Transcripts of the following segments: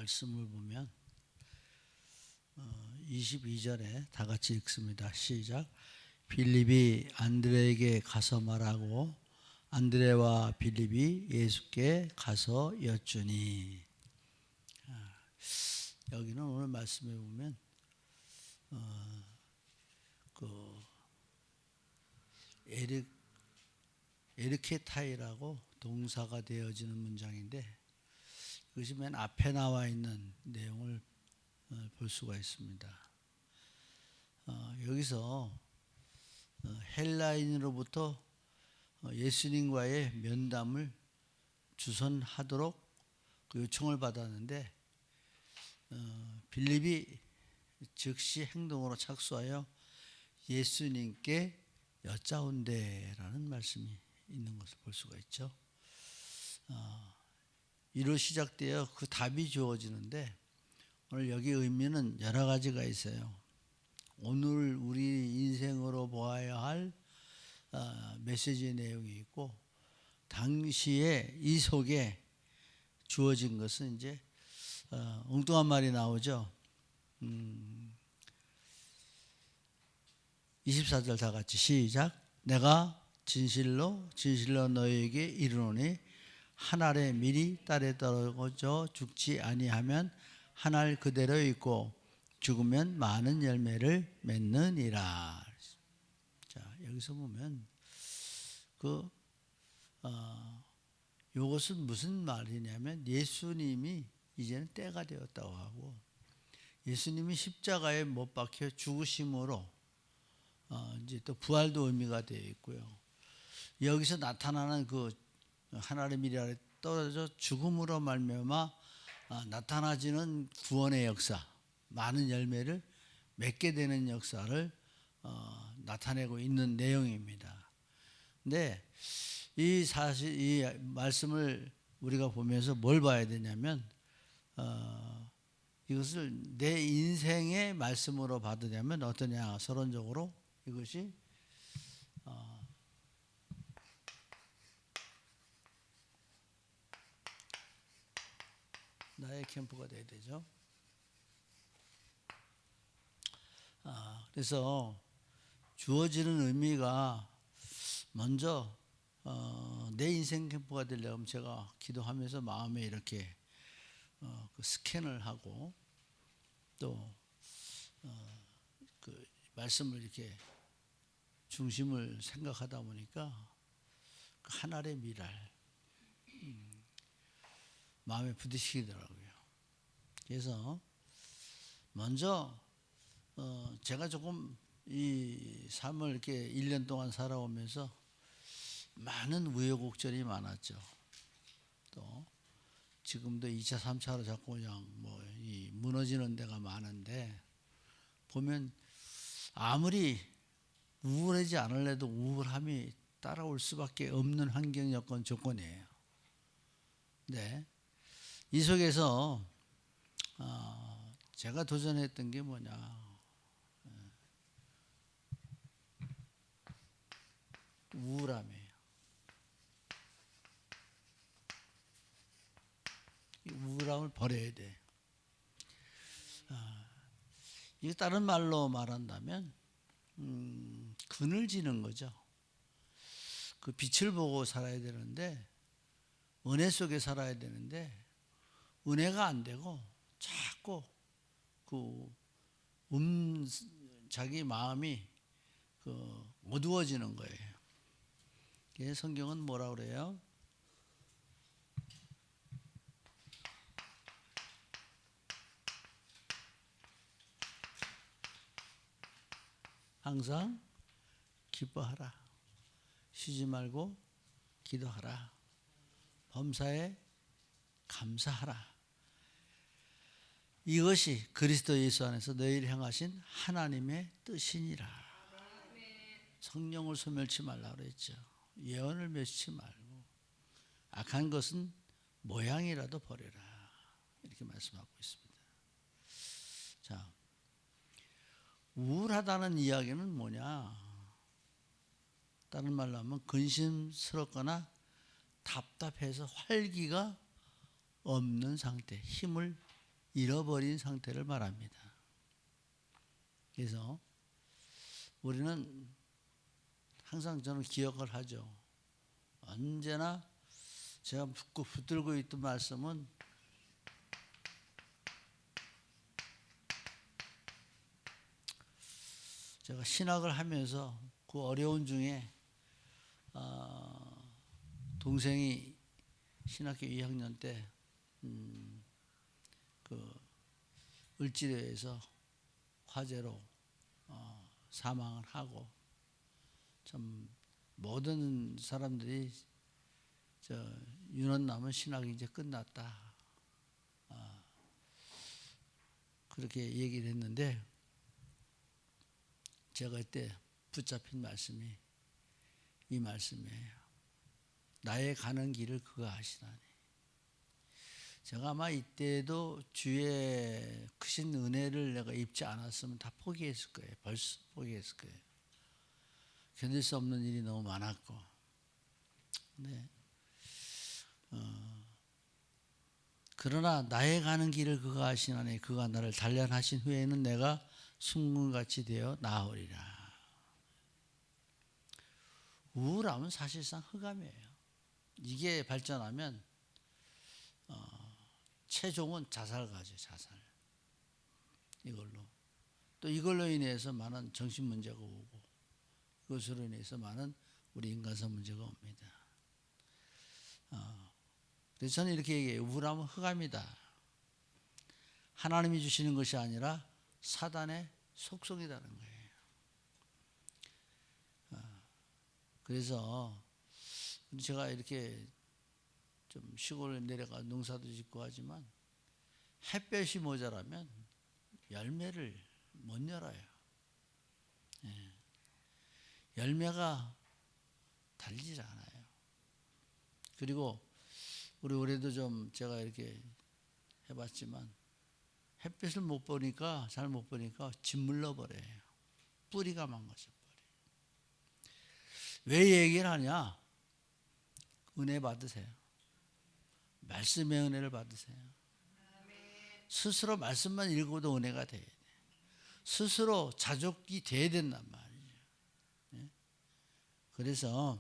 말씀을 보면 22절에 다 같이 읽습니다. 시작. 빌립이 안드레에게 가서 말하고 안드레와 빌립이 예수께 가서 여쭈니. 여기는 오늘 말씀에 보면 그 에르케타이라고 동사가 되어지는 문장인데 그것이 맨 앞에 나와 있는 내용을 볼 수가 있습니다. 여기서 헬라인으로부터 예수님과의 면담을 주선하도록 그 요청을 받았는데 빌립이 즉시 행동으로 착수하여 예수님께 여짜온대라는 말씀이 있는 것을 볼 수가 있죠. 이로 시작되어 그 답이 주어지는데 오늘 여기 의미는 여러 가지가 있어요. 오늘 우리 인생으로 보아야 할 메시지 내용이 있고 당시에 이 속에 주어진 것은 이제 엉뚱한 말이 나오죠. 24절 다 같이 시작. 내가 진실로 너희에게 이르노니 한 알의 밀이 땅에 떨어져 죽지 아니하면 한 알 그대로 있고 죽으면 많은 열매를 맺느니라. 자, 여기서 보면 이것은 무슨 말이냐면 예수님이 이제는 때가 되었다고 하고 예수님이 십자가에 못 박혀 죽으심으로 이제 또 부활도 의미가 되어 있고요. 여기서 나타나는 그 하나의 밀이 아래 떨어져 죽음으로 말미암아 나타나지는 구원의 역사, 많은 열매를 맺게 되는 역사를 나타내고 있는 내용입니다. 근데 이 말씀을 우리가 보면서 뭘 봐야 되냐면 이것을 내 인생의 말씀으로 받으려면 어떠냐. 서론적으로 이것이 나의 캠프가 돼야 되죠. 그래서 주어지는 의미가 먼저 내 인생 캠프가 되려면 제가 기도하면서 마음에 이렇게 그 스캔을 하고 또 그 말씀을 이렇게 중심을 생각하다 보니까 그 한 알의 밀알 마음에 부딪히더라고요. 그래서 먼저 제가 조금 이 삶을 이렇게 1년 동안 살아오면서 많은 우여곡절이 많았죠. 또 지금도 2차, 3차로 자꾸 그냥 이 무너지는 데가 많은데 보면 아무리 우울하지 않을래도 우울함이 따라올 수밖에 없는 환경 여건 조건이에요. 네. 이 속에서 제가 도전했던 게 뭐냐. 우울함이에요. 이 우울함을 버려야 돼. 이게 다른 말로 말한다면 그늘지는 거죠. 그 빛을 보고 살아야 되는데 은혜 속에 살아야 되는데 은혜가 안 되고 자꾸 자기 마음이 어두워지는 거예요. 그래서 성경은 뭐라 그래요? 항상 기뻐하라. 쉬지 말고 기도하라. 범사에 감사하라. 이것이 그리스도 예수 안에서 너희를 향하신 하나님의 뜻이니라. 성령을 소멸치 말라 그랬죠. 예언을 맺지 말고 악한 것은 모양이라도 버려라. 이렇게 말씀하고 있습니다. 자, 우울하다는 이야기는 뭐냐? 다른 말로 하면 근심스럽거나 답답해서 활기가 없는 상태, 힘을 잃어버린 상태를 말합니다. 그래서 우리는 항상 저는 기억을 하죠. 언제나 제가 붙들고 있던 말씀은 제가 신학을 하면서 그 어려운 중에 동생이 신학교 2학년 때 그 을지로에서 화재로 사망을 하고 참 모든 사람들이 윤원 남은 신학이 이제 끝났다 그렇게 얘기를 했는데 제가 그때 붙잡힌 말씀이 이 말씀이에요. 나의 가는 길을 그가 아시나니. 제가 아마 이때도 주의 크신 은혜를 내가 입지 않았으면 다 포기했을 거예요. 벌써 포기했을 거예요. 견딜 수 없는 일이 너무 많았고. 네. 그러나 나의 가는 길을 그가 아시나니 그가 나를 단련하신 후에는 내가 순금같이 되어 나으리라. 우울함은 사실상 흑암이에요. 이게 발전하면 최종은 자살가죠. 자살. 이걸로. 또 이걸로 인해서 많은 정신 문제가 오고 그것으로 인해서 많은 우리 인간성 문제가 옵니다. 그래서 저는 이렇게 얘기해요. 우울함은 흑암이다. 하나님이 주시는 것이 아니라 사단의 속성이라는 거예요. 그래서 제가 이렇게 좀 시골에 내려가 농사도 짓고 하지만 햇볕이 모자라면 열매를 못 열어요. 열매가 달리질 않아요. 그리고 우리 올해도 좀 제가 이렇게 해봤지만 햇빛을 못 보니까 잘 못 보니까 짓물러 버려요. 뿌리가 망가져 버려요. 왜 얘기를 하냐? 은혜 받으세요. 말씀의 은혜를 받으세요. 스스로 말씀만 읽어도 은혜가 돼야 돼. 스스로 자족이 돼야 된단 말이죠. 그래서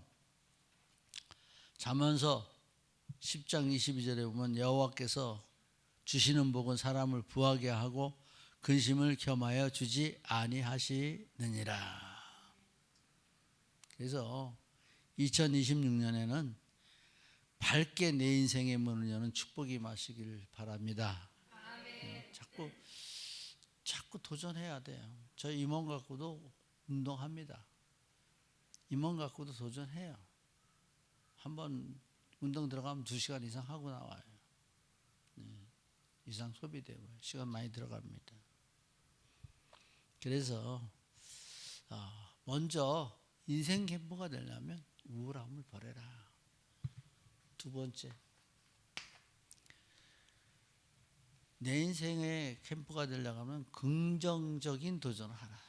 잠언서 10장 22절에 보면 여호와께서 주시는 복은 사람을 부하게 하고 근심을 겸하여 주지 아니하시느니라. 그래서 2026년에는 밝게 내 인생의 문을 여는 축복이 임하시길 바랍니다. 자꾸 도전해야 돼요. 저희 임원 갖고도 운동합니다. 임원 갖고도 도전해요. 한번 운동 들어가면 2시간 이상 하고 나와요. 이상 소비되고 시간 많이 들어갑니다. 그래서 먼저 인생 캠프가 되려면 우울함을 버려라. 두 번째, 내 인생의 캠프가 되려고 하면 긍정적인 도전을 하라.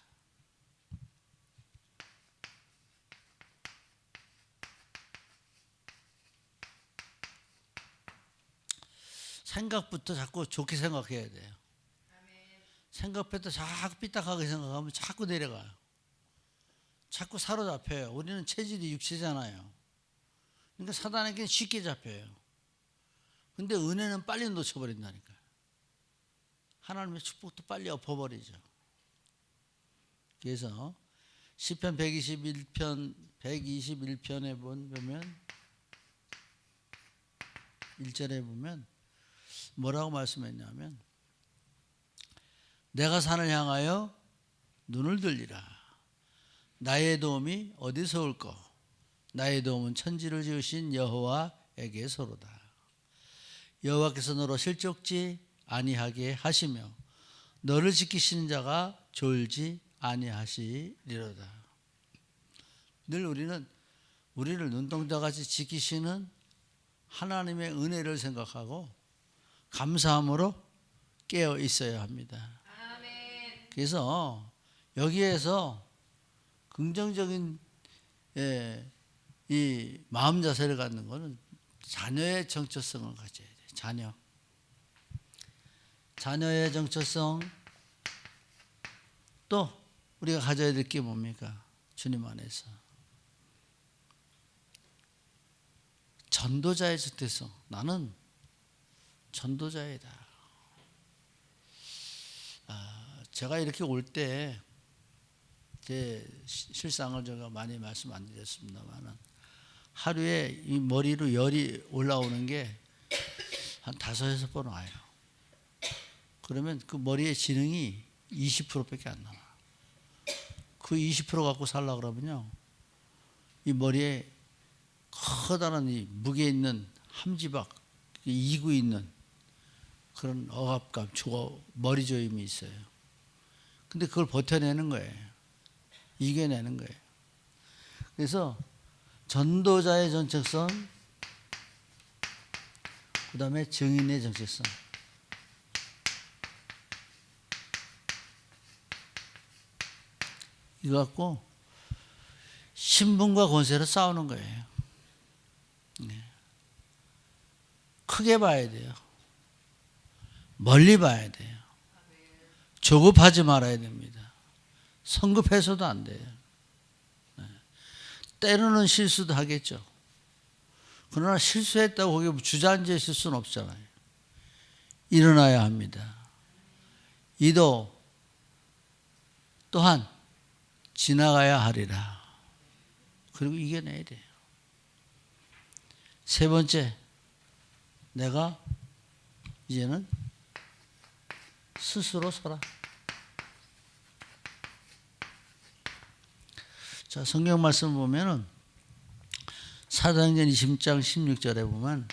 생각부터 자꾸 좋게 생각해야 돼요. 생각부터 자꾸 삐딱하게 생각하면 자꾸 내려가요. 자꾸 사로잡혀요. 우리는 체질이 육체잖아요. 그러니까 사단에게 쉽게 잡혀요. 근데 은혜는 빨리 놓쳐버린다니까요. 하나님의 축복도 빨리 엎어버리죠. 그래서 시편 121편에 보면 1절에 보면 뭐라고 말씀했냐면 내가 산을 향하여 눈을 들리라. 나의 도움이 어디서 올꼬? 나의 도움은 천지를 지으신 여호와에게서로다. 여호와께서 너로 실족지 아니하게 하시며 너를 지키시는 자가 졸지 아니하시리로다. 늘 우리는 우리를 눈동자같이 지키시는 하나님의 은혜를 생각하고 감사함으로 깨어 있어야 합니다. 그래서 여기에서 긍정적인 이 마음 자세를 갖는 것은 자녀의 정체성을 가져야 돼요. 자녀의 정체성, 또 우리가 가져야 될 게 뭡니까? 주님 안에서 전도자의 정체성. 나는 전도자이다. 제가 이렇게 올 때 제 실상을 제가 많이 말씀 안 드렸습니다만, 하루에 이 머리로 열이 올라오는 게 한 5-6번 와요. 그러면 그 머리의 지능이 20%밖에 안 나와. 그 20% 갖고 살라 그러면요, 이 머리에 커다란 이 무게 있는 함지박, 이구 있는 그런 억압감, 머리 조임이 있어요. 근데 그걸 버텨내는 거예요. 이겨내는 거예요. 그래서 전도자의 정체성, 그 다음에 증인의 정체성. 이거 갖고 신분과 권세로 싸우는 거예요. 크게 봐야 돼요. 멀리 봐야 돼요. 조급하지 말아야 됩니다. 성급해서도 안 돼요. 때로는 실수도 하겠죠. 그러나 실수했다고 거기에 주저앉아 있을 수는 없잖아요. 일어나야 합니다. 이도 또한 지나가야 하리라. 그리고 이겨내야 돼요. 세 번째, 내가 이제는 스스로 서라. 자, 성경 말씀 보면은 사도행전 20장 16절에 보면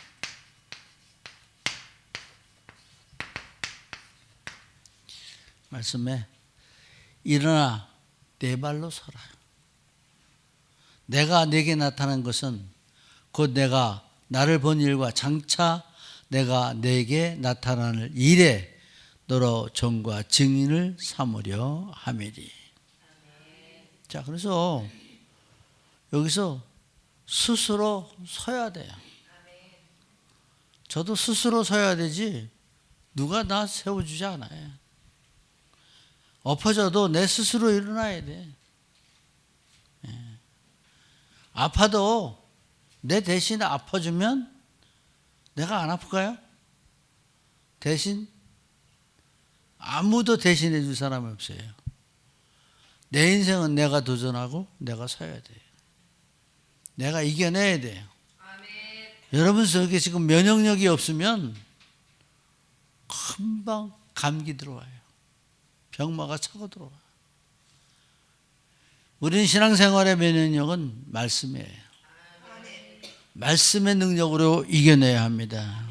말씀에 일어나 내 발로 서라. 내가 내게 나타난 것은 곧 내가 나를 본 일과 장차 내가 내게 나타나는 일에 너로 종과 증인을 삼으려 함이리. 자, 그래서 여기서 스스로 서야 돼요. 저도 스스로 서야 되지 누가 나 세워주지 않아요. 엎어져도 내 스스로 일어나야 돼. 아파도 내 대신 아파주면 내가 안 아플까요? 대신 아무도 대신해 줄 사람이 없어요. 내 인생은 내가 도전하고 내가 서야 돼요. 내가 이겨내야 돼요. 아멘. 여러분 속에 지금 면역력이 없으면 금방 감기 들어와요. 병마가 차고 들어와요. 우리는 신앙생활의 면역력은 말씀이에요. 말씀의 능력으로 이겨내야 합니다.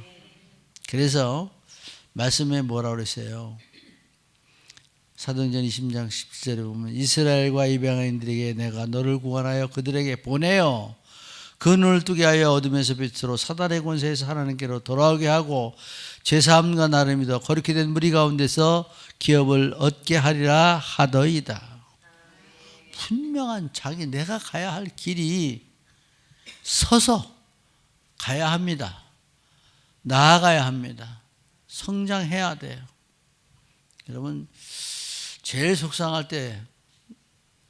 그래서 말씀에 뭐라고 그랬어요? 사도행전 20장 17절에 보면 이스라엘과 이방인들에게 내가 너를 구원하여 그들에게 보내어 그 눈을 뜨게 하여 어둠에서 빛으로 사단의 권세에서 하나님께로 돌아오게 하고 제3과 나를 믿어 거룩히 된 무리 가운데서 기업을 얻게 하리라 하더이다. 분명한 자기 내가 가야 할 길이 서서 가야 합니다. 나아가야 합니다. 성장해야 돼요. 여러분 제일 속상할 때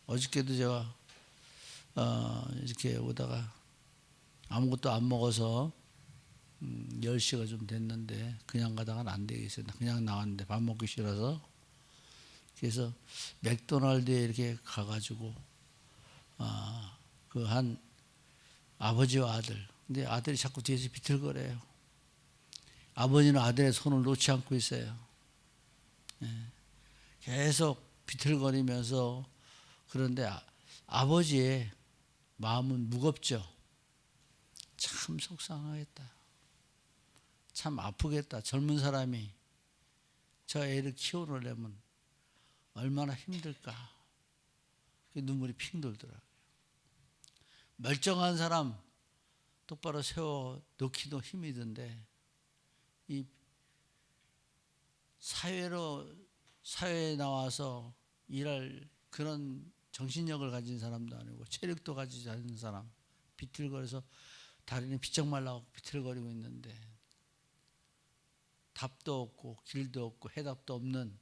어저께도 제가 이렇게 오다가 아무것도 안 먹어서 10시가 좀 됐는데 그냥 가다가는 안 되겠어요. 그냥 나왔는데 밥 먹기 싫어서 그래서 맥도날드에 이렇게 가가지고 그 한 아버지와 아들, 근데 아들이 자꾸 뒤에서 비틀거려요. 아버지는 아들의 손을 놓지 않고 있어요. 계속 비틀거리면서. 그런데 아버지의 마음은 무겁죠. 참 속상하겠다. 참 아프겠다. 젊은 사람이 저 애를 키워놓으려면 얼마나 힘들까. 눈물이 핑 돌더라고요. 멀쩡한 사람 똑바로 세워 놓기도 힘이 든데 이 사회에 나와서 일할 그런 정신력을 가진 사람도 아니고 체력도 가지지 않은 사람, 비틀거려서 다리는 비쩍 말라고 비틀거리고 있는데 답도 없고 길도 없고 해답도 없는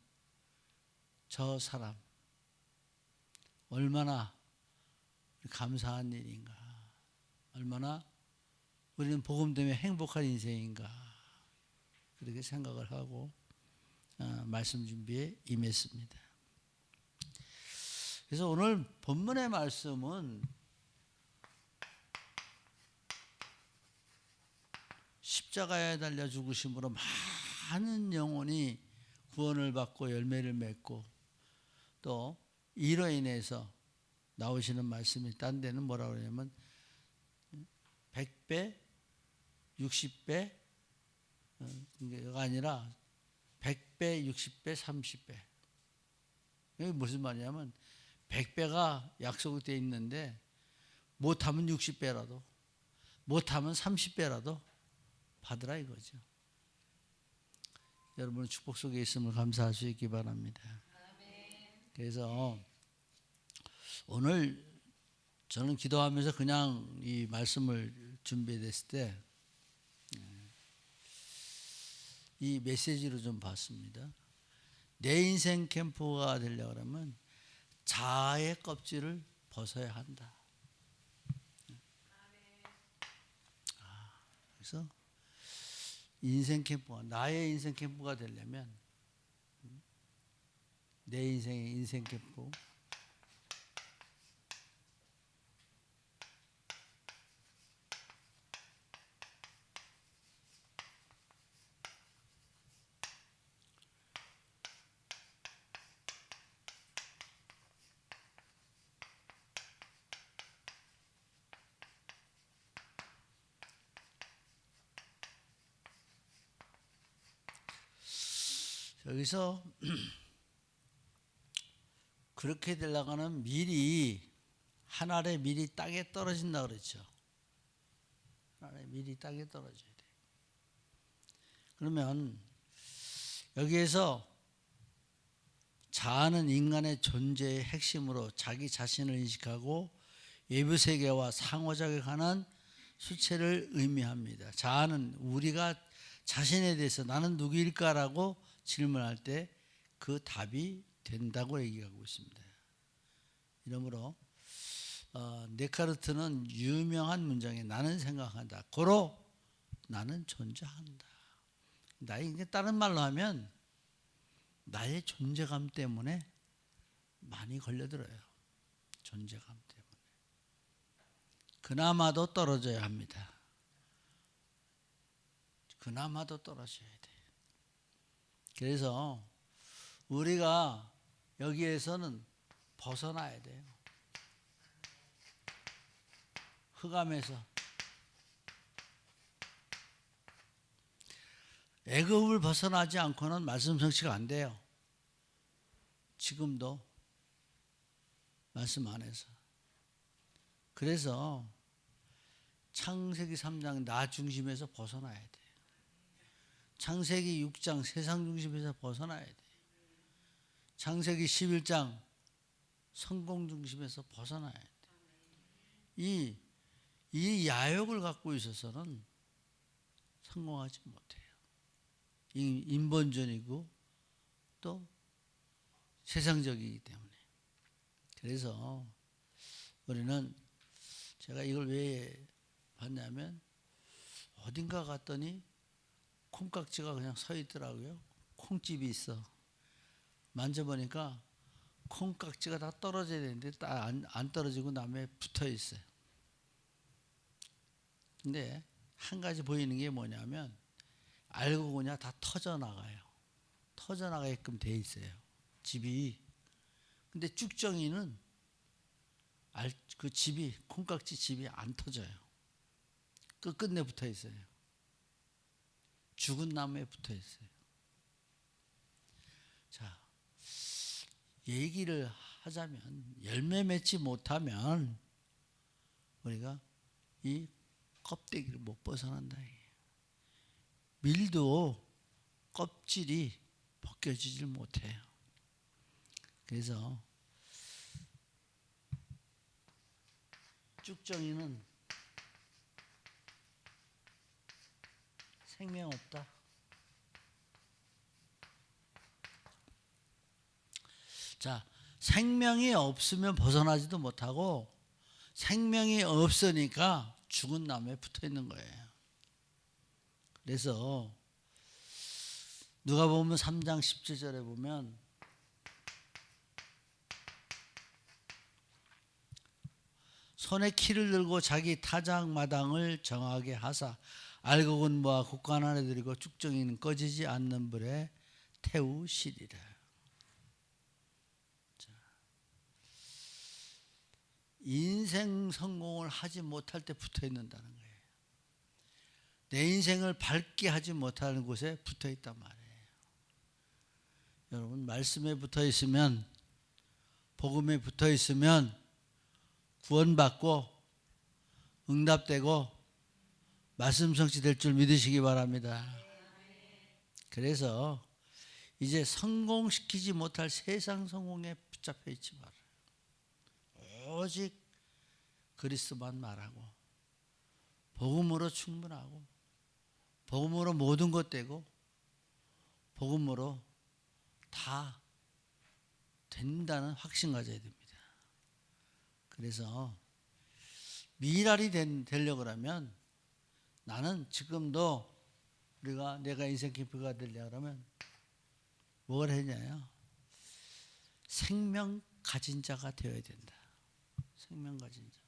저 사람 얼마나 감사한 일인가, 얼마나 우리는 복음 때문에 행복한 인생인가, 그렇게 생각을 하고 말씀 준비에 임했습니다. 그래서 오늘 본문의 말씀은 십자가에 달려 죽으심으로 많은 영혼이 구원을 받고 열매를 맺고, 또 이로 인해서 나오시는 말씀이 딴 데는 뭐라고 그러냐면 100배, 60배, 이게 아니라 100배, 60배, 30배. 이게 무슨 말이냐면 100배가 약속이 되어 있는데 못하면 60배라도, 못하면 30배라도 받으라 이거죠. 여러분은 축복 속에 있음을 감사할 수 있기 바랍니다. 그래서 오늘 저는 기도하면서 그냥 이 말씀을 준비했을 때 이 메시지로 좀 봤습니다. 내 인생 캠프가 되려고 하면 자아의 껍질을 벗어야 한다. 그래서 인생 캠프가, 나의 인생 캠프가 되려면, 내 인생의 인생 캠프, 여기서 그렇게 되려고 하는 밀이, 한 알의 밀이 땅에 떨어진다 그랬죠. 한 알의 밀이 땅에 떨어져야 돼. 그러면 여기에서 자아는 인간의 존재의 핵심으로 자기 자신을 인식하고 외부 세계와 상호작용하는 수체를 의미합니다. 자아는 우리가 자신에 대해서 나는 누구일까라고 질문할 때 그 답이 된다고 얘기하고 있습니다. 이러므로 데카르트는 유명한 문장에 나는 생각한다, 고로 나는 존재한다. 나의, 다른 말로 하면 나의 존재감 때문에 많이 걸려들어요. 존재감 때문에. 그나마도 떨어져야 합니다. 그나마도 떨어져야 돼. 그래서 우리가 여기에서는 벗어나야 돼요. 흑암에서. 애굽을 벗어나지 않고는 말씀 성취가 안 돼요. 지금도 말씀 안에서. 그래서 창세기 3장 나 중심에서 벗어나야 돼. 창세기 6장 세상 중심에서 벗어나야 돼. 창세기 11장 성공 중심에서 벗어나야 돼. 이 야욕을 갖고 있어서는 성공하지 못해요. 인본주의고 또 세상적이기 때문에. 그래서 우리는, 제가 이걸 왜 봤냐면 어딘가 갔더니 콩깍지가 그냥 서 있더라고요. 콩집이 있어. 만져보니까 콩깍지가 다 떨어져야 되는데 안 떨어지고 남에 붙어 있어요. 근데 한 가지 보이는 게 뭐냐면 알고 보냐 다 터져나가요. 터져나가게끔 돼 있어요, 집이. 근데 쭉정이는 그 집이, 콩깍지 집이 안 터져요. 끝끝내 붙어 있어요. 죽은 나무에 붙어 있어요. 자, 얘기를 하자면 열매 맺지 못하면 우리가 이 껍데기를 못 벗어난다. 밀도 껍질이 벗겨지질 못해요. 그래서 쭉정이는 생명 없다. 자, 생명이 없으면 벗어나지도 못하고 생명이 없으니까 죽은 나무에 붙어 있는 거예요. 그래서 누가복음 3장 17절에 보면 손에 키를 들고 자기 타작마당을 정하게 하사 알곡은 모아 곡간 안에 들이고 쭉정이는 꺼지지 않는 불에 태우시리라. 인생 성공을 하지 못할 때 붙어 있는다는 거예요. 내 인생을 밝게 하지 못하는 곳에 붙어 있단 말이에요. 여러분, 말씀에 붙어 있으면, 복음에 붙어 있으면 구원받고 응답되고 말씀 성취될 줄 믿으시기 바랍니다. 그래서 이제 성공시키지 못할 세상 성공에 붙잡혀 있지 말아요. 오직 그리스도만 말하고 복음으로 충분하고 복음으로 모든 것 되고 복음으로 다 된다는 확신 가져야 됩니다. 그래서 미랄이 되려고 하면 나는 지금도 내가 인생 깊이가 되려고 하면 뭘 했냐요? 생명 가진 자가 되어야 된다. 생명 가진 자.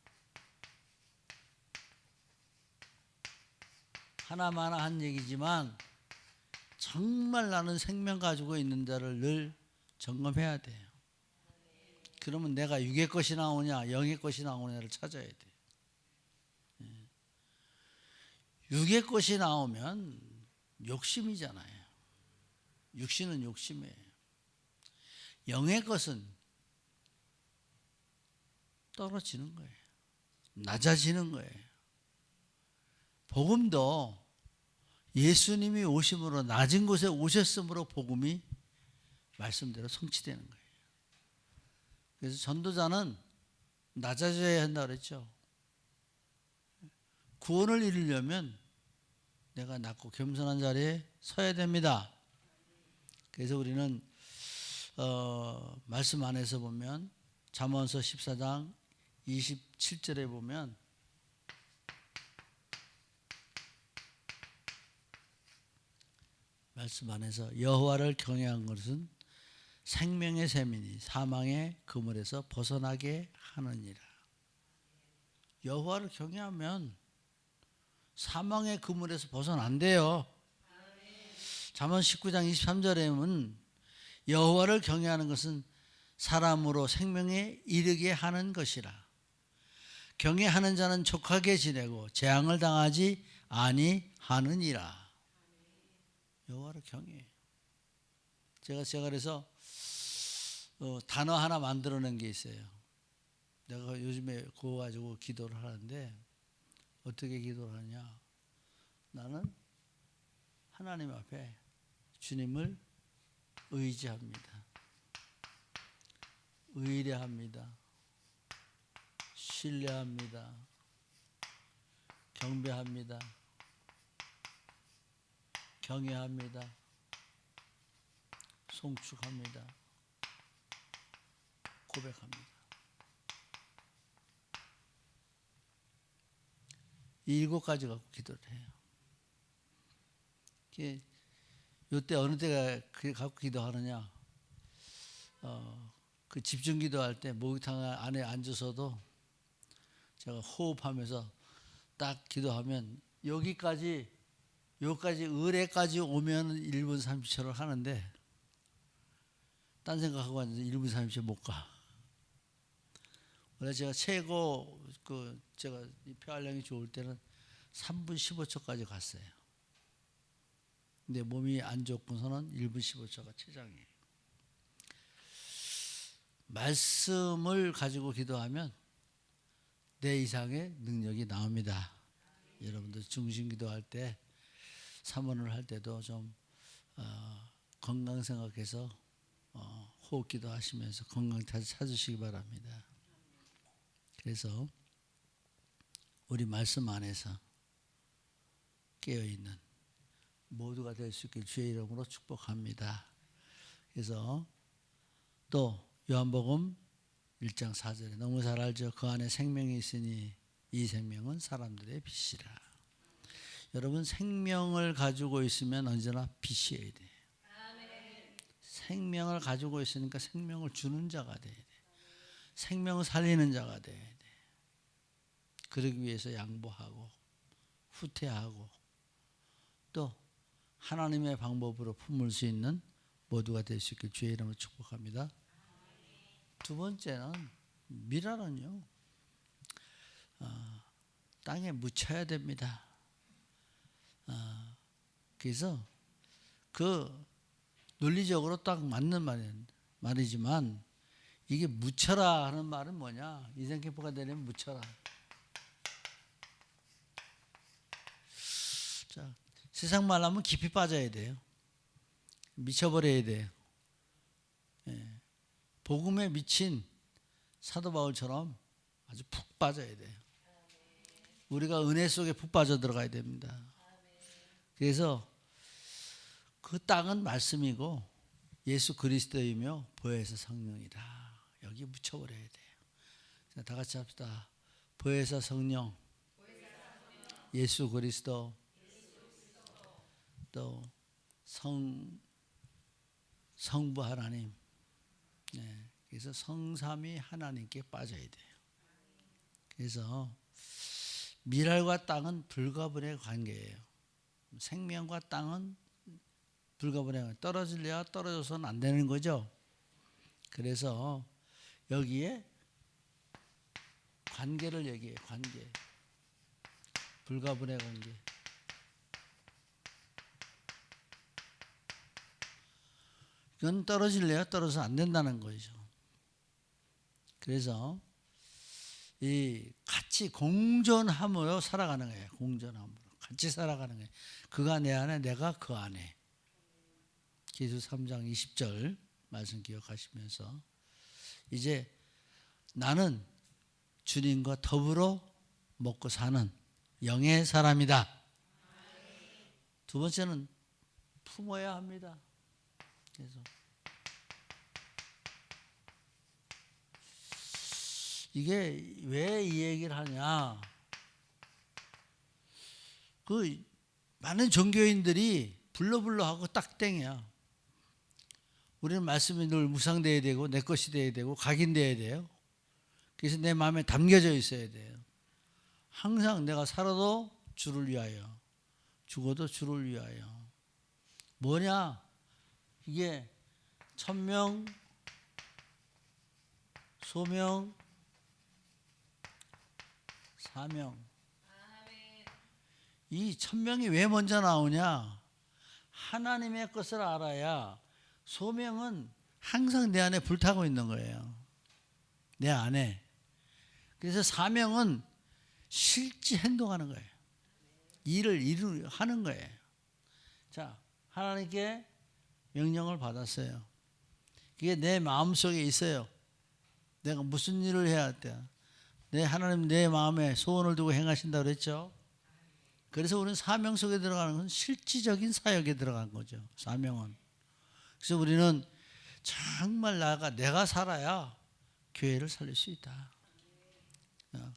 하나마나 한 얘기지만 정말 나는 생명 가지고 있는 자를 늘 점검해야 돼요. 그러면 내가 육의 것이 나오냐 영의 것이 나오냐를 찾아야 돼요. 육의 것이 나오면 욕심이잖아요. 육신은 욕심이에요. 영의 것은 떨어지는 거예요. 낮아지는 거예요. 복음도 예수님이 오심으로 낮은 곳에 오셨으므로 복음이 말씀대로 성취되는 거예요. 그래서 전도자는 낮아져야 한다고 그랬죠. 구원을 이루려면 내가 낮고 겸손한 자리에 서야 됩니다. 그래서 우리는 말씀 안에서 보면 잠언서 14장 27절에 보면 말씀 안에서 여호와를 경외한 것은 생명의 샘이니 사망의 그물에서 벗어나게 하느니라. 여호와를 경외하면 사망의 그물에서 벗어난대요. 잠언 19장 23절에 보면 여호와를 경외하는 것은 사람으로 생명에 이르게 하는 것이라. 경외하는 자는 족하게 지내고 재앙을 당하지 아니하느니라. 여호와를 경외해요. 제가 그래서 단어 하나 만들어낸 게 있어요. 내가 요즘에 그거 가지고 기도를 하는데 어떻게 기도를 하냐. 나는 하나님 앞에 주님을 의지합니다. 의뢰합니다. 신뢰합니다. 경배합니다. 경외합니다. 송축합니다. 고백합니다. 이 7가지 갖고 기도를 해요. 이때 어느 때가 갖고 기도하느냐? 그 집중 기도할 때 목욕탕 안에 앉아서도 제가 호흡하면서 딱 기도하면 여기까지 의뢰까지 오면 1분 30초를 하는데 딴 생각하고 앉아서 1분 30초 못 가. 원래 제가 최고 제가 폐활량이 좋을 때는 3분 15초까지 갔어요. 근데 몸이 안 좋고서는 1분 15초가 최장이에요. 말씀을 가지고 기도하면 내 이상의 능력이 나옵니다. 여러분들 중심 기도할 때 사모를 할 때도 좀 건강 생각해서 호흡 기도하시면서 건강 찾으시기 바랍니다. 그래서 우리 말씀 안에서 깨어있는 모두가 될 수 있길 주의 이름으로 축복합니다. 그래서 또 요한복음 1장 4절에 너무 잘 알죠. 그 안에 생명이 있으니 이 생명은 사람들의 빛이라. 여러분 생명을 가지고 있으면 언제나 빛이어야 돼. 생명을 가지고 있으니까 생명을 주는 자가 돼야 돼. 생명을 살리는 자가 돼야 돼. 그러기 위해서 양보하고 후퇴하고 또 하나님의 방법으로 품을 수 있는 모두가 될 수 있길 주의 이름으로 축복합니다. 두 번째는 미랄은요 땅에 묻혀야 됩니다. 그래서 그 논리적으로 딱 맞는 말이지만 이게 묻혀라 하는 말은 뭐냐? 이생기포가 되려면 묻혀라. 자, 세상 말로 하면 깊이 빠져야 돼요. 미쳐버려야 돼요. 예. 복음에 미친 사도 바울처럼 아주 푹 빠져야 돼요. 우리가 은혜 속에 푹 빠져 들어가야 됩니다. 그래서 그 땅은 말씀이고 예수 그리스도이며 보혜사 성령이다. 여기 묻혀버려야 돼요. 자, 다 같이 합시다. 보혜사 성령, 예수 그리스도, 또 성부 하나님. 네, 그래서 성삼위 하나님께 빠져야 돼요. 그래서 미랄과 땅은 불가분의 관계예요. 생명과 땅은 불가분의 관계. 떨어질래야 떨어져서는 안 되는 거죠. 그래서 여기에 관계를 얘기해요. 관계. 불가분의 관계. 그건 떨어질래야 떨어져서 안 된다는 거죠. 그래서 이 같이 공존함으로 살아가는 거예요. 공존함으로 같이 살아가는 거예요. 그가 내 안에 내가 그 안에. 계수 3장 20절 말씀 기억하시면서 이제 나는 주님과 더불어 먹고 사는 영의 사람이다. 두 번째는 품어야 합니다. 그래서 이게 왜 이 얘기를 하냐? 그 많은 종교인들이 불러 하고 딱 땡이야. 우리는 말씀이 늘 묵상돼야 되고 내 것이 돼야 되고 각인돼야 돼요. 그래서 내 마음에 담겨져 있어야 돼요. 항상 내가 살아도 주를 위하여, 죽어도 주를 위하여. 뭐냐? 이게 천명, 소명, 사명. 이 천명이 왜 먼저 나오냐? 하나님의 것을 알아야 소명은 항상 내 안에 불타고 있는 거예요. 내 안에. 그래서 사명은 실제 행동하는 거예요. 일을 하는 거예요. 자, 하나님께 명령을 받았어요. 그게 내 마음속에 있어요. 내가 무슨 일을 해야 돼? 하나님 내 마음에 소원을 두고 행하신다고 그랬죠. 그래서 우리는 사명 속에 들어가는 것은 실질적인 사역에 들어간 거죠. 사명은. 그래서 우리는 정말 내가 살아야 교회를 살릴 수 있다.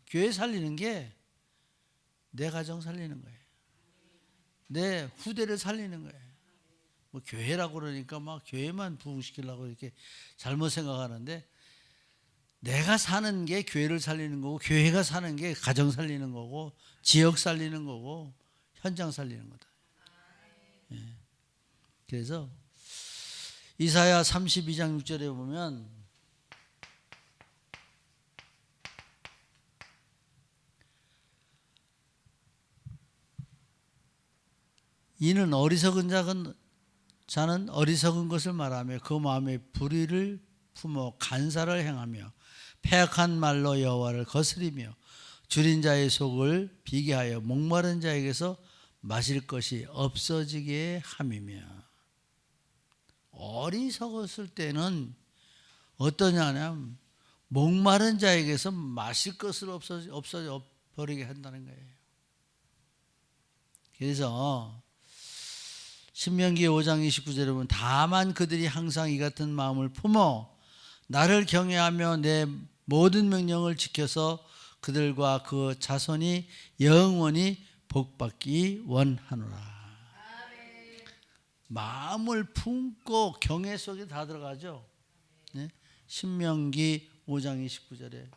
교회 살리는 게 내 가정 살리는 거예요. 내 후대를 살리는 거예요. 뭐 교회라고 그러니까 막 교회만 부흥시키려고 이렇게 잘못 생각하는데 내가 사는 게 교회를 살리는 거고 교회가 사는 게 가정 살리는 거고 지역 살리는 거고 현장 살리는 거다. 예. 그래서 이사야 32장 6절에 보면 이는 어리석은 자는 어리석은 것을 말하며 그 마음에 불의를 품어 간사를 행하며 패악한 말로 여호와를 거스리며 줄인 자의 속을 비게하여 목마른 자에게서 마실 것이 없어지게 함이며. 어리석었을 때는 어떠냐면 목마른 자에게서 마실 것을 없어져 버리게 한다는 거예요. 그래서 신명기 5장 29절에 보면 다만 그들이 항상 이 같은 마음을 품어 나를 경외하며 내 모든 명령을 지켜서 그들과 그 자손이 영원히 복받기 원하노라. 마음을 품고 경외 속에 다 들어가죠. 네? 신명기 5장 29절에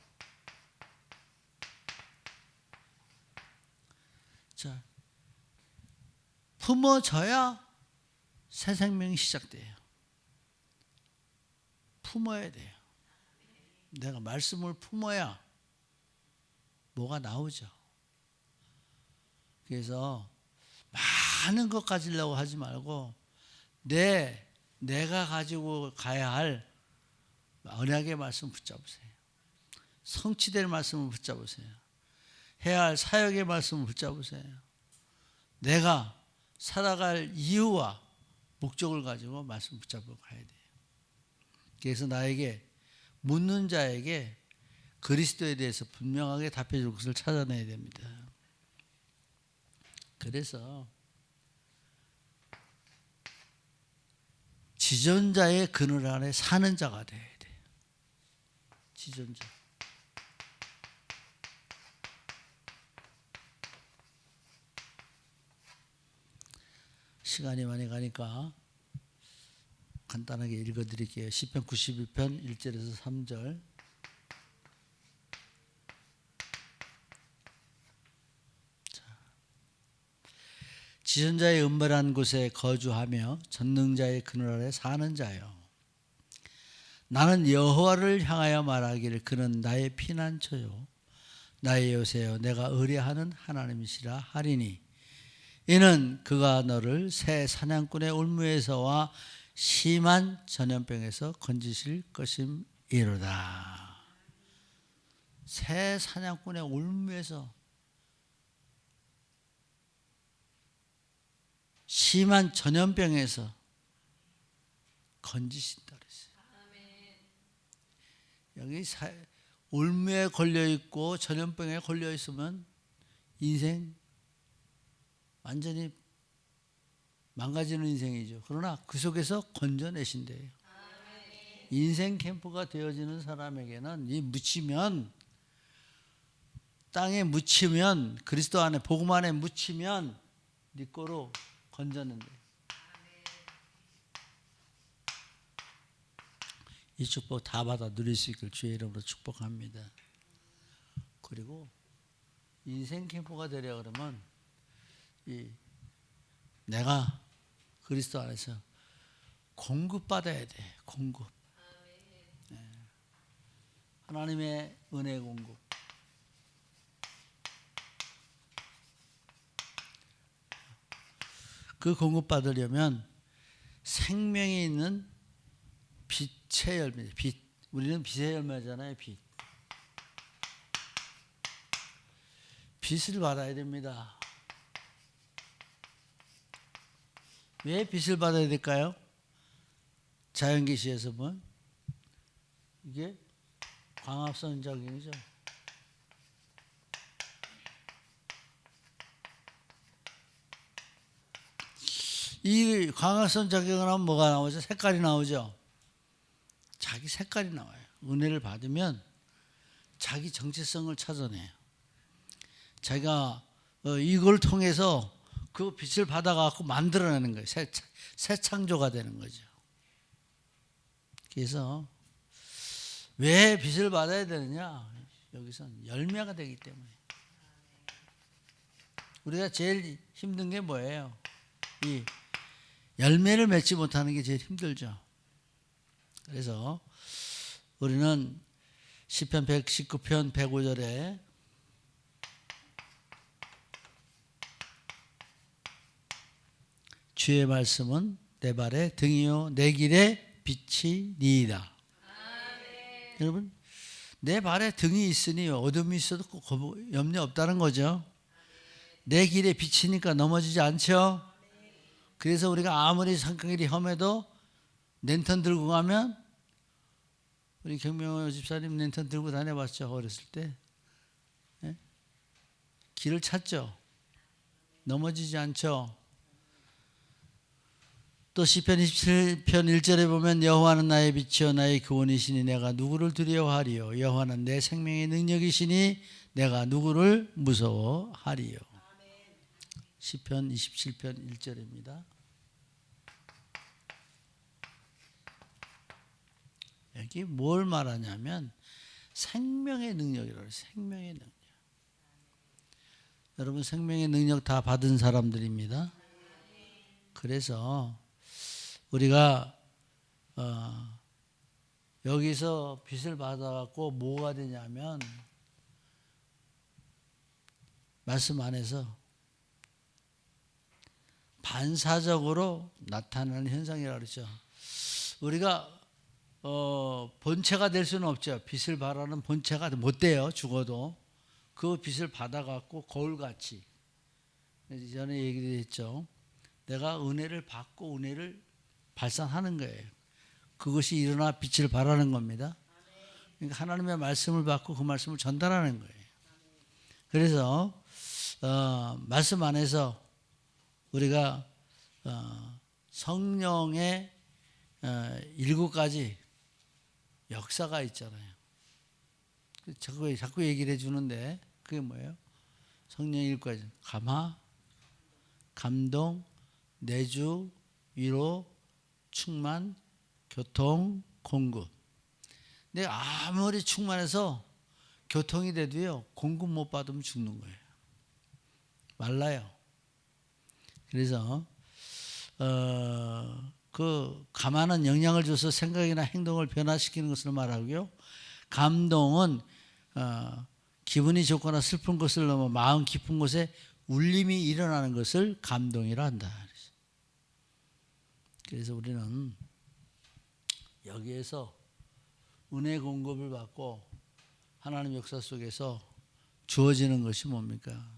자, 품어져야 새 생명이 시작돼요. 품어야 돼요. 내가 말씀을 품어야 뭐가 나오죠. 그래서 많은 것 가지려고 하지 말고 내가 가지고 가야 할 언약의 말씀 붙잡으세요. 성취될 말씀을 붙잡으세요. 해야 할 사역의 말씀을 붙잡으세요. 내가 살아갈 이유와 목적을 가지고 말씀 붙잡고 가야 돼요. 그래서 나에게 묻는 자에게 그리스도에 대해서 분명하게 답해줄 것을 찾아내야 됩니다. 그래서 지존자의 그늘 아래 사는 자가 돼야 돼요. 지존자. 시간이 많이 가니까 간단하게 읽어드릴게요. 시편 91편 1절에서 3절. 지존자의 은밀한 곳에 거주하며 전능자의 그늘 아래 사는 자요. 나는 여호와를 향하여 말하기를 그는 나의 피난처요 나의 요새요 내가 의뢰하는 하나님이시라 하리니 이는 그가 너를 새 사냥꾼의 올무에서와 심한 전염병에서 건지실 것임이로다. 새 사냥꾼의 올무에서 심한 전염병에서 건지신다 그랬어요. 여기 올무에 걸려 있고 전염병에 걸려 있으면 인생 완전히 망가지는 인생이죠. 그러나 그 속에서 건져내신대요. 인생 캠프가 되어지는 사람에게는 이 묻히면 땅에 묻히면 그리스도 안에 복음 안에 묻히면 네 거로 건졌는데 이 축복 다 받아 누릴 수 있길 주의 이름으로 축복합니다. 그리고 인생 캠프가 되려 그러면 내가 그리스도 안에서 공급받아야 돼. 공급. 네. 하나님의 은혜 공급. 그 공급받으려면 생명이 있는 빛의 열매. 빛. 우리는 빛의 열매잖아요. 빛. 빛을 받아야 됩니다. 왜 빛을 받아야 될까요? 자연계시에서 보면 이게 광합성 작용이죠. 이 광합성 작용을 하면 뭐가 나오죠? 색깔이 나오죠. 자기 색깔이 나와요. 은혜를 받으면 자기 정체성을 찾아내요. 자기가 이걸 통해서 그 빛을 받아갖고 만들어내는 거예요. 새 창조가 되는 거죠. 그래서 왜 빛을 받아야 되느냐? 여기서는 열매가 되기 때문에. 우리가 제일 힘든 게 뭐예요? 이 열매를 맺지 못하는 게 제일 힘들죠. 그래서 우리는 시편 119편 105절에 주의 말씀은 내 발의 등이요 내 길의 빛이니이다. 여러분 내 발에 등이 있으니 어둠이 있어도 염려 없다는 거죠. 내 길의 빛이니까 넘어지지 않죠. 그래서 우리가 아무리 산길이 험해도 랜턴 들고 가면 우리 경명호 집사님 랜턴 들고 다녀봤죠. 어렸을 때. 네? 길을 찾죠. 넘어지지 않죠. 또 시편 27편 1절에 보면 여호와는 나의 빛이요 나의 구원이시니 내가 누구를 두려워하리요. 여호와는 내 생명의 능력이시니 내가 누구를 무서워하리요. 시편 27편 1절입니다. 여기 뭘 말하냐면 생명의 능력이라고 해요. 생명의 능력. 여러분 생명의 능력 다 받은 사람들입니다. 그래서 우리가 여기서 빚을 받아갖고 뭐가 되냐면 말씀 안에서 반사적으로 나타나는 현상이라고 그러죠. 우리가 본체가 될 수는 없죠. 빚을 바라는 본체가 못 돼요. 죽어도 그 빚을 받아갖고 거울같이 전에 얘기했죠. 내가 은혜를 받고 은혜를 발산하는 거예요. 그것이 일어나 빛을 발하는 겁니다. 그러니까 하나님의 말씀을 받고 그 말씀을 전달하는 거예요. 그래서 말씀 안에서 우리가 성령의 7가지 역사가 있잖아요. 자꾸 얘기를 해주는데 그게 뭐예요? 성령 7가지. 감화, 감동, 내주, 위로, 충만, 교통, 공급. 근데 아무리 충만해서 교통이 돼도요, 공급 못 받으면 죽는 거예요. 말라요. 그래서 그 감화는 영향을 줘서 생각이나 행동을 변화시키는 것을 말하고요. 감동은 기분이 좋거나 슬픈 것을 넘어 마음 깊은 곳에 울림이 일어나는 것을 감동이라 한다. 그래서 우리는 여기에서 은혜 공급을 받고 하나님 역사 속에서 주어지는 것이 뭡니까?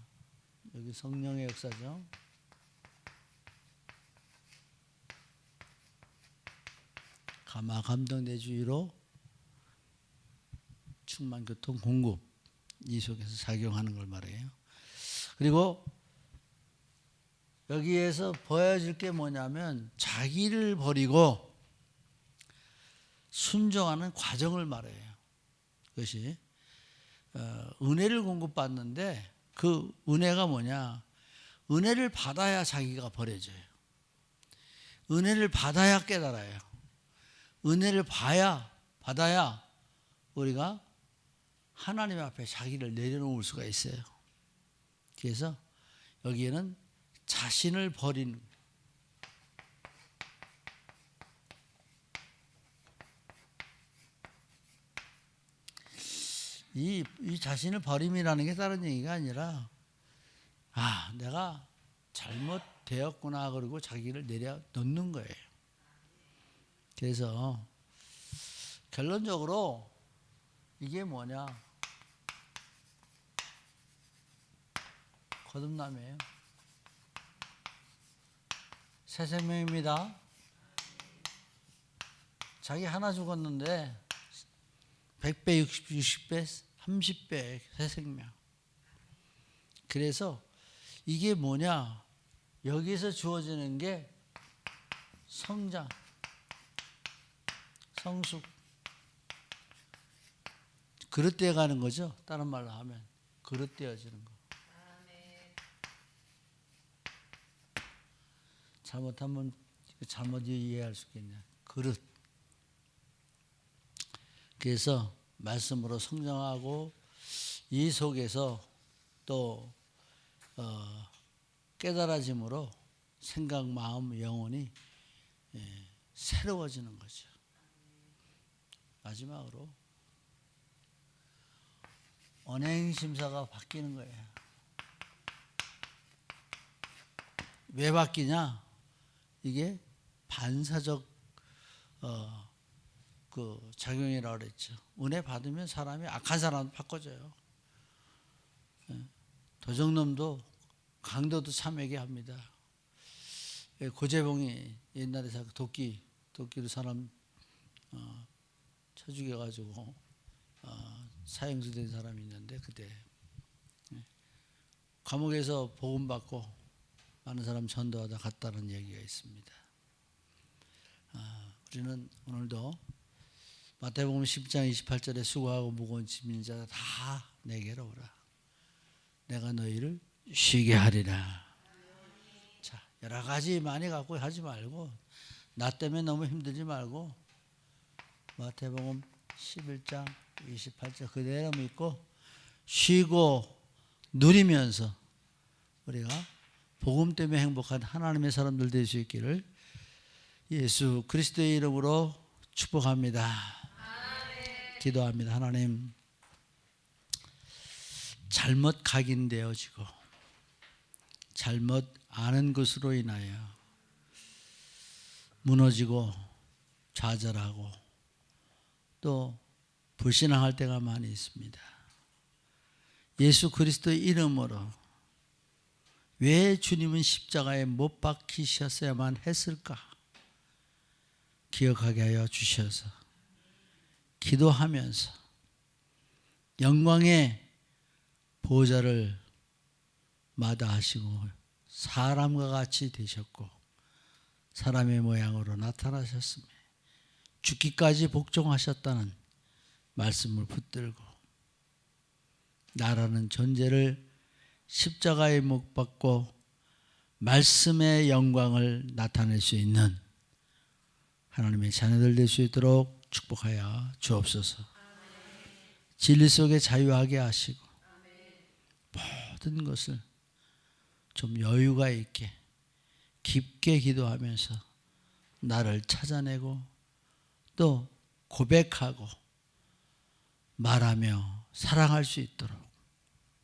여기 성령의 역사죠. 감화, 감동, 내주, 위로, 충만, 교통, 공급 이 속에서 작용하는 걸 말해요. 그리고 여기에서 보여줄 게 뭐냐면 자기를 버리고 순종하는 과정을 말해요. 그것이 은혜를 공급받는데 그 은혜가 뭐냐? 은혜를 받아야 자기가 버려져요. 은혜를 받아야 깨달아요. 은혜를 받아야 우리가 하나님 앞에 자기를 내려놓을 수가 있어요. 그래서 여기에는 자신을 버리는 이 자신을 버림이라는 게 다른 얘기가 아니라 내가 잘못되었구나 그러고 자기를 내려놓는 거예요. 그래서 결론적으로 이게 뭐냐? 거듭남이에요. 새 생명입니다. 자기 하나 죽었는데 100배, 60배, 30배 새 생명. 그래서 이게 뭐냐? 여기서 주어지는 게 성장, 성숙. 그릇되어 가는 거죠. 다른 말로 하면 그릇되어지는 거. 잘못하면 잘못 이해할 수 있겠냐. 그릇. 그래서 말씀으로 성장하고 이 속에서 또 깨달아짐으로 생각, 마음, 영혼이 새로워지는 거죠. 마지막으로 언행심사가 바뀌는 거예요. 왜 바뀌냐? 이게 반사적 그 작용이라고 그랬죠. 은혜 받으면 사람이 악한 사람도 바꿔져요. 도적놈도 강도도 참회게 합니다. 고재봉이 옛날에 도끼로 사람 쳐 죽여가지고 사형수된 사람이 있는데 그때 감옥에서 복음 받고 많은 사람 전도하다 갔다는 얘기가 있습니다. 우리는 오늘도 마태복음 10장 28절에 수고하고 무거운 짐진 자 다 내게로 오라. 내가 너희를 쉬게 하리라. 자, 여러 가지 많이 갖고 하지 말고 나 때문에 너무 힘들지 말고 마태복음 11장 28절 그대로 믿고 쉬고 누리면서 우리가 복음 때문에 행복한 하나님의 사람들 될 수 있기를 예수 그리스도의 이름으로 축복합니다. 아멘. 기도합니다. 하나님, 잘못 각인되어지고 잘못 아는 것으로 인하여 무너지고 좌절하고 또 불신앙할 때가 많이 있습니다. 예수 그리스도의 이름으로 왜 주님은 십자가에 못 박히셨어야만 했을까 기억하게 하여 주셔서 기도하면서 영광의 보좌를 마다하시고 사람과 같이 되셨고 사람의 모양으로 나타나셨으며 죽기까지 복종하셨다는 말씀을 붙들고 나라는 존재를 십자가에 못 박고 말씀의 영광을 나타낼 수 있는 하나님의 자녀들 될 수 있도록 축복하여 주옵소서. 진리 속에 자유하게 하시고 모든 것을 좀 여유가 있게 깊게 기도하면서 나를 찾아내고 또 고백하고 말하며 사랑할 수 있도록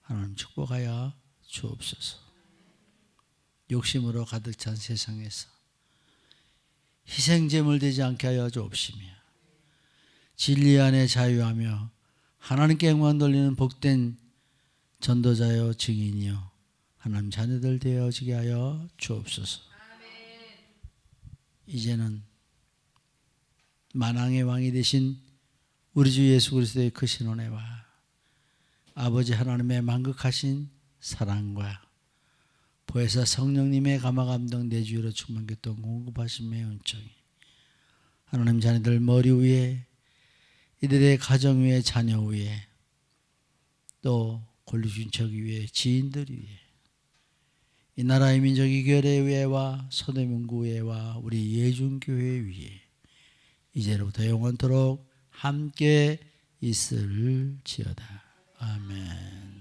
하나님 축복하여 주옵소서. 욕심으로 가득 찬 세상에서 희생제물 되지 않게 하여 주옵시며 진리 안에 자유하며 하나님께 영광 돌리는 복된 전도자여 증인이여 하나님 자녀들 되어지게 하여 주옵소서. 이제는 만왕의 왕이 되신 우리 주 예수 그리스도의 크신 은혜와 아버지 하나님의 만극하신 사랑과 보혜사 성령님의 감화감동 내주로 충만 교통 공급하심의 은총이 하나님 자녀들 머리 위에 이들의 가정 위에 자녀 위에 또 권리준척 위에 지인들 위에 이 나라의 민족이 교회 위에와 서대문구 위에와 우리 예중교회 위에 이제로부터 영원토록 함께 있을지어다. 아멘.